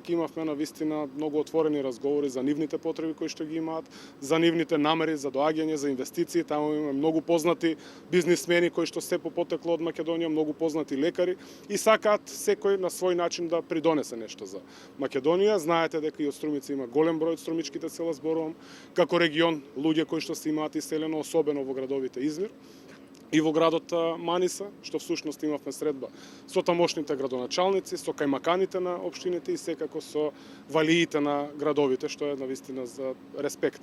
Имавме на вистина многу отворени разговори за нивните потреби кои што ги имаат, за нивните намери за доаѓање, за инвестиции. Таму имаме многу познати бизнисмени кои што се по потекло од Македонија, многу познати лекари и сакаат секој на свој начин да придонесе нешто за Македонија. Знаете дека и од Струмица има голем број од струмичките села, зборувам, како регион, луѓе кои што се имаат иселено, особено во градовите Измир и во градот Маниса, што всушност имавме средба со тамошните градоначалници, со кајмаканите на општините и секако со валиите на градовите, што е навистина за респект.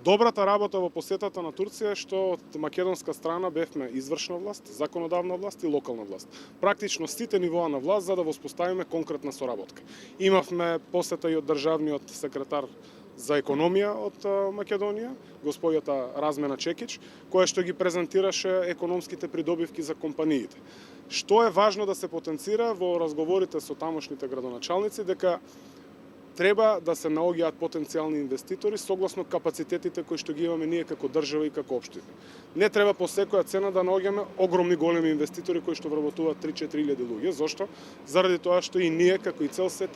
Добрата работа во посетата на Турција е што од македонска страна бевме извршна власт, законодавна власт и локална власт. Практично сите нивоа на власт за да воспоставиме конкретна соработка. Имавме посета и од државниот секретар за економија од Македонија, господјата Размена Чекич, која што ги презентираше економските придобивки за компаниите. Што е важно да се потенцира во разговорите со тамошните градоначалници, дека треба да се наоѓаат потенцијални инвеститори согласно капацитетите кои што ги имаме ние како држава и како општина. Не треба по секоја цена да наоѓаме огромни големи инвеститори кои што вработуваат 3-4 илјади луѓе. Зошто? Заради тоа што и ние како и цел свет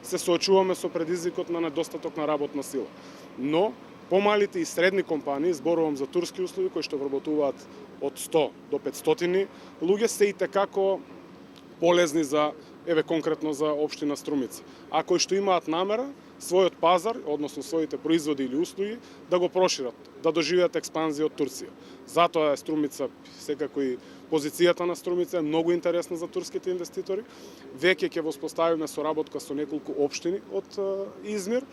се соочуваме со предизвикот на недостаток на работна сила. Но помалите и средни компании, зборувам за турски услови кои што вработуваат од 100 до 500 луѓе, се и tekako полезни за конкретно за општина Струмица. А кои што имаат намера својот пазар, односно своите производи или услуги, да го прошират, да доживеат експанзија од Турција. Затоа е Струмица, секако и позицијата на Струмица е многу интересна за турските инвеститори. Веќе ќе воспоставиме соработка со неколку општини од Измир.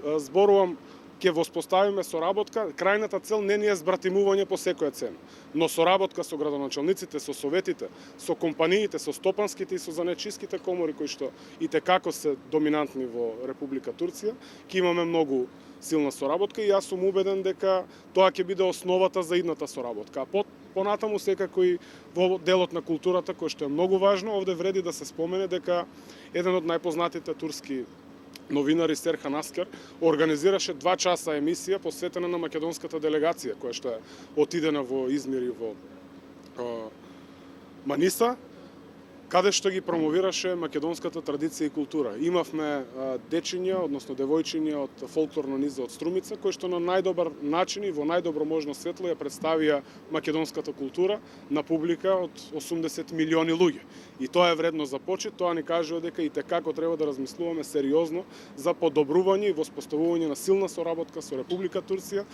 Зборувам, ќе воспоставиме соработка, крајната цел не ни е збратимување по секоја цена, но соработка со градоначалниците, со советите, со компаниите, со стопанските и со занечиските комори кои што и tekako се доминантни во Република Турција, ќе имаме многу силна соработка и јас сум убеден дека тоа ќе биде основата за идната соработка. А понатаму секако и во делот на културата кој што е многу важно, овде вреди да се спомене дека еден од најпознатите турски новинари Серхан Аскер организираше 2 часа емисија посветена на македонската делегација која што е отидена во Измир и во Маниса, каде што ги промовираше македонската традиција и култура. Имавме дечиња, односно девојчиња од фолклорна низа од Струмица, кои што на најдобар начин и во најдобро можно светло ја представија македонската култура на публика од 80 милиони луѓе. И тоа е вредно за почит, тоа ни кажува дека и tekako треба да размислуваме сериозно за подобрување и воспоставување на силна соработка со Република Турција.